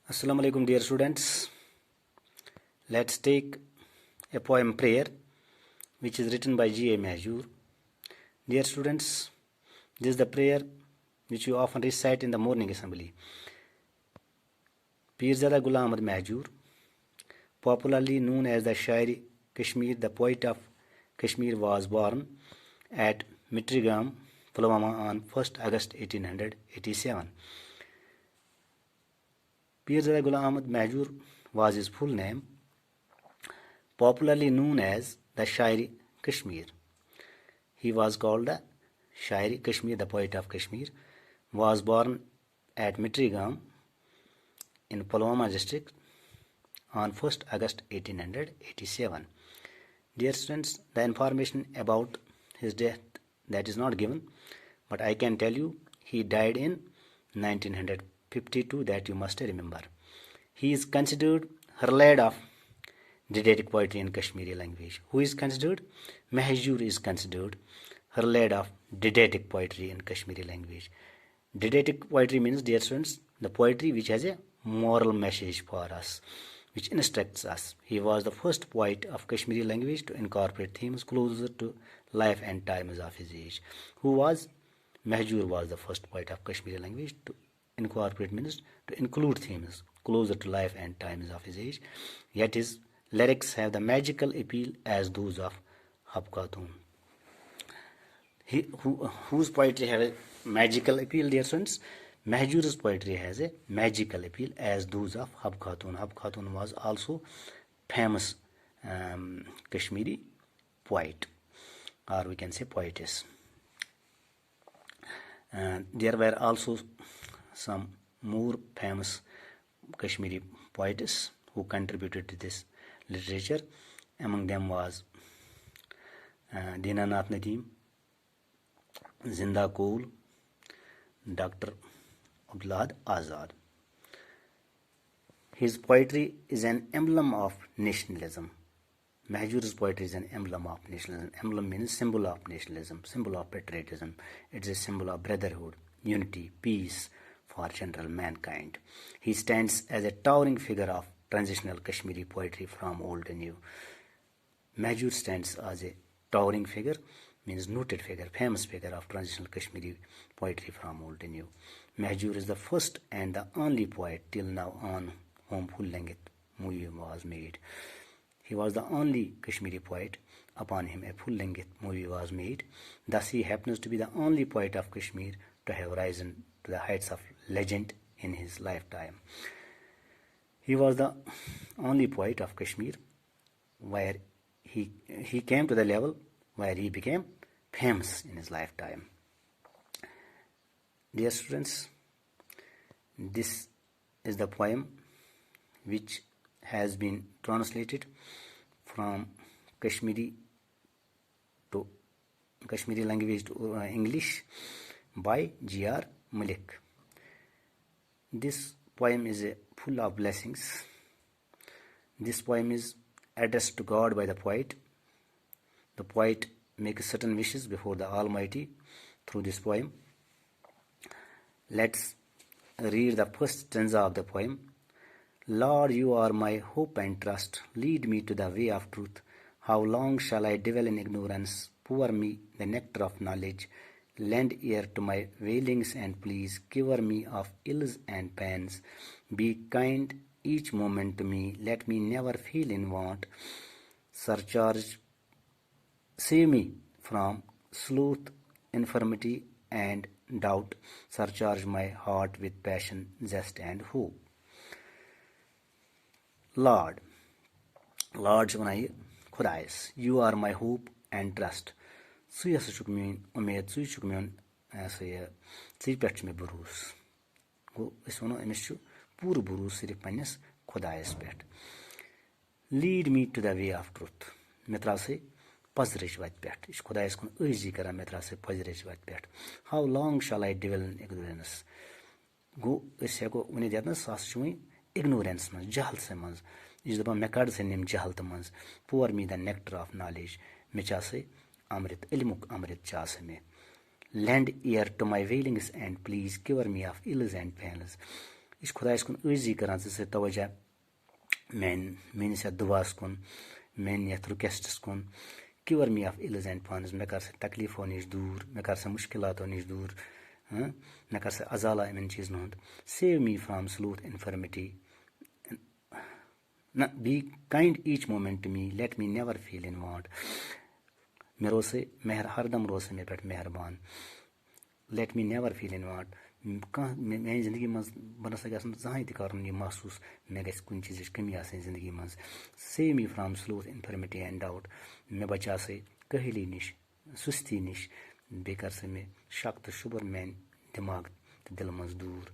Assalamu alaikum, dear students. Let's take a poem prayer which is written by G.A. Mahjoor. Dear students, this is the prayer which you often recite in the morning assembly. Pirzada Ghulam Ahmad Mahjoor, popularly known as the Shairi Kashmir, the poet of Kashmir, was born at Mitrigam, Pulwama on 1st August 1887. Pirzada Ghulam Ahmad Mahjoor was his full name, popularly known as the Shairi Kashmir. He was called the Shairi Kashmir, the poet of Kashmir, was born at Mitrigam in Pulwama district on 1st August 1887. Dear students, the information about his death that is not given, but I can tell you he died in 1952, that you must remember. He is considered herald of didactic poetry in Kashmiri language. Who is considered? Mahjoor is considered herald of didactic poetry in Kashmiri language. Didactic poetry means, dear students, the poetry which has a moral message for us, which instructs us. He was the first poet of Kashmiri language to incorporate themes closer to life and times of his age. Who was? Mahjoor was the first poet of Kashmiri language to incorporate, means to include themes closer to life and times of his age. Yet his lyrics have the magical appeal as those of Hab Khatun. Whose poetry have a magical appeal, dear students? Mahjoor's poetry has a magical appeal as those of Hab Khatun. Hab Khatun was also famous Kashmiri poet, or we can say poetess. There were also some more famous Kashmiri poets who contributed to this literature. Among them was Dinanath Nadeem, Zinda Kool, Dr. Abdullah Azad. His poetry is an emblem of nationalism. Mahjoor's poetry is an emblem of nationalism. Emblem means symbol of nationalism, symbol of patriotism. It is a symbol of brotherhood, unity, peace for general mankind. He stands as a towering figure of transitional Kashmiri poetry from old to new. Mahjoor stands as a towering figure, means noted figure, famous figure of transitional Kashmiri poetry from old to new. Mahjoor is the first and the only poet till now on whom full-length movie was made. He was the only Kashmiri poet upon him a full-length movie was made. Thus he happens to be the only poet of Kashmir to have risen to the heights of legend in his lifetime. He was the only poet of Kashmir where he came to the level where he became famous in his lifetime. Dear students, this is the poem which has been translated from Kashmiri language to English by G.R. Malik. This poem is full of blessings. This poem is addressed to God by the poet. The poet makes certain wishes before the Almighty through this poem. Let's read the first stanza of the poem. Lord, you are my hope and trust. Lead me to the way of truth. How long shall I dwell in ignorance? Pour me the nectar of knowledge. Lend ear to my wailings and pleas. Cure me of ills and pains. Be kind each moment to me. Let me never feel in want. Save me from sloth, infirmity, and doubt. Surcharge my heart with passion, zest, and hope. Lord چھُ وَنان یہِ خۄدایَس, you are my hope and trust. ژٕے ہسا چھُکھ میٲنۍ اُمید, ژٕے چھُکھ میون ژٕے پٮ۪ٹھ چھُ مےٚ بروسہٕ. گوٚو أسۍ وَنو أمِس چھُ پوٗرٕ بروسہٕ صرف پنٛنِس خۄدایَس پٮ۪ٹھ. Lead me to the way of truth, مےٚ ترٛاو سا پۄزرٕچ وَتہِ پٮ۪ٹھ. یہِ چھُ خۄدایَس کُن عٲجزی کران, مےٚ ترٛاو سا پۄزرٕچ وَتہِ پٮ۪ٹھ. ہاو لانگ شال آی ڈِویل اِن اِگنورینس. گوٚو أسۍ ہٮ۪کو ؤنِتھ یَتنَس سُہ ہسا چھُ وۄنۍ اِگنورینس منٛز, جہلسٕے منٛز. یہِ چھُ دَپان مےٚ کَڑ سا یِم جہلتہٕ منٛز. پور می د نیکٹر آف نالیج, مےٚ چھِ آسان امرت, علمُک امرت چھِ آسان مےٚ. Lend ear to my wailings and please cure me of ills and pains. इस खुदायस कुन अजी करान से तवज्जा मेनिस यथ दुआस कुन मेन यथ रिक्वेस्टस कुन cure me of ills and pains मे कर से तकलीफो निश दूर मे कर से मुश्किलातो निश दूर मे कर से अजाला इन चीजन हुंद save me from sloth infirmity be kind each moment to me, let me never feel in want. मे रोज से हरदम रोज से मेरे पे मेहरबान, let me never feel in want. कह मेरी जिंदगी मज बनस जहाँ तह यह महसूस मे गि कुछ चीज कमी आसनी जिंदगी मज. Save me from sloth infirmity and doubt. मे बचा से कहली निश सुस्ती निश बे कर से मे शक तो शुबर मेन दिमाग तो दिल मज दूर.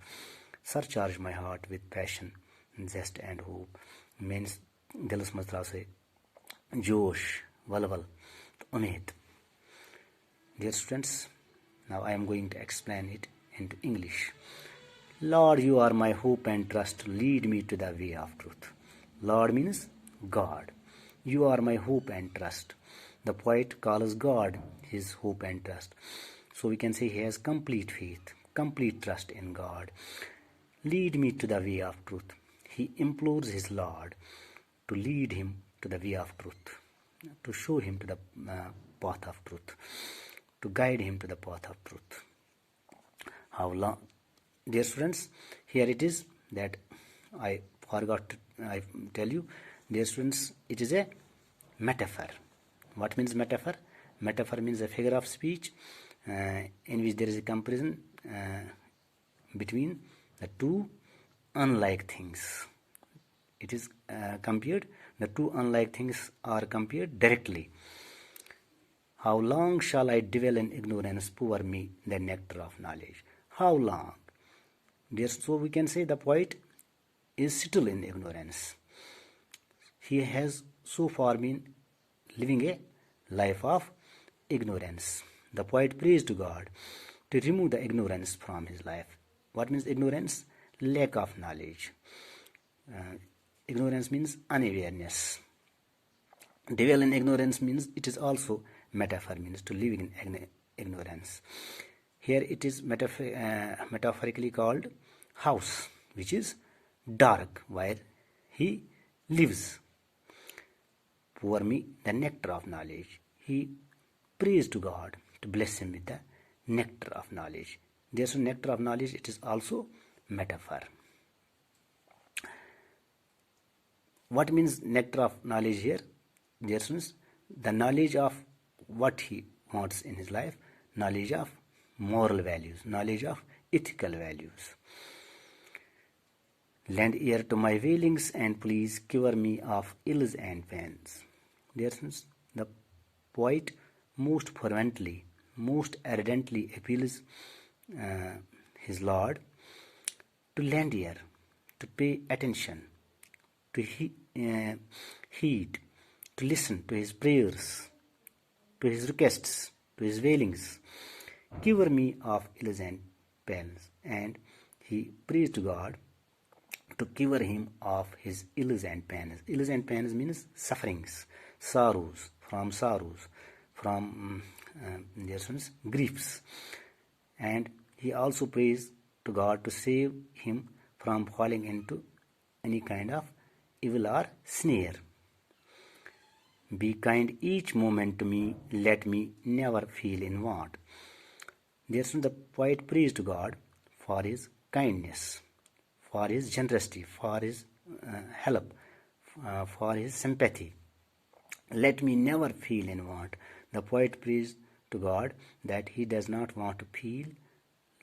Surcharge my heart with passion zest and hope. मेनिस दिलस मज त्रा से जोश वलवल तो उम्मीद. Dear students, now I am going to explain it into English. Lord, you are my hope and trust. Lead me to the way of truth. Lord means God. You are my hope and trust. The poet calls God his hope and trust. So we can say he has complete faith, complete trust in God. Lead me to the way of truth. He implores his Lord to lead him to the way of truth, to show him to the path of truth, to guide him to the path of truth. How long? Dear students, here it is that I forgot to I tell you. Dear students, it is a metaphor. What means metaphor? Metaphor means a figure of speech in which there is a comparison between the two unlike things. It is compared, the two unlike things are compared directly. How long shall I dwell in ignorance? Pour me the nectar of knowledge. How long? Dear, so we can say the poet is still in ignorance. He has so far been living a life of ignorance. The poet prays to God to remove the ignorance from his life. What means ignorance? Lack of knowledge. Ignorance means unawareness. Dwell in ignorance means it is also metaphor, means to live in ignorance. Here it is metaphorically called house, which is dark, where he lives. Pour me the nectar of knowledge. He prays to God to bless him with the nectar of knowledge. There's a nectar of knowledge, it is also metaphor. What means nectar of knowledge here? Dear students, the knowledge of what he wants in his life, knowledge of moral values, knowledge of ethical values. Lend ear to my wailings and please cure me of ills and pains. Dear students, the poet most fervently, most ardently appeals his Lord to lend ear, to pay attention, to heed, to listen to his prayers, to his requests, to his wailings. Cure me of ills and pains. And he prays to God to cure him of his ills and pains. Ills and pains means sufferings, sorrows, from griefs. And he also prays to God to save him from falling into any kind of evil or snare. Be kind each moment to me, let me never feel in want. Therefore, the poet prays to God for his kindness, for his generosity, for his help, for his sympathy. Let me never feel in want. The poet prays to God that he does not want to feel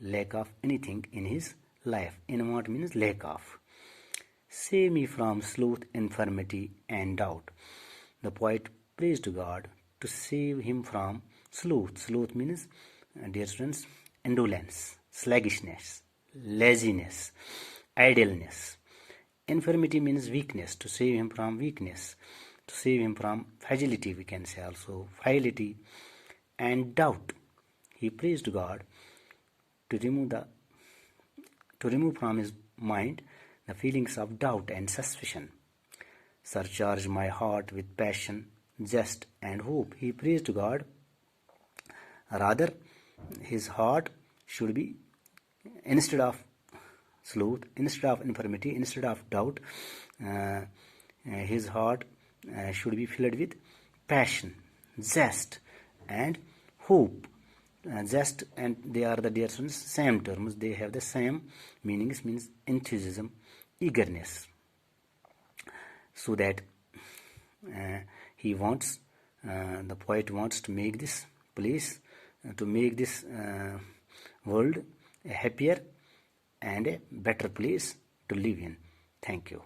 lack of anything in his life. In want means lack of. Save me from sloth, infirmity, and doubt. The poet prays to God to save him from sloth. Sloth means, dear students, indolence, sluggishness, laziness, idleness. Infirmity means weakness, to save him from weakness, to save him from fragility, we can say also, frailty, and doubt. He prays to God to remove from his mind the feelings of doubt and suspicion. Surcharge my heart with passion, zest, and hope. He prays to God. Rather, his heart should be, instead of sloth. Instead of infirmity, instead of doubt, his heart should be filled with passion, zest, and hope. Zest and they are the dear students same terms. They have the same meanings. Means enthusiasm, eagerness. So that he wants, the poet wants to make this place, to make this world a happier and a better place to live in. Thank you.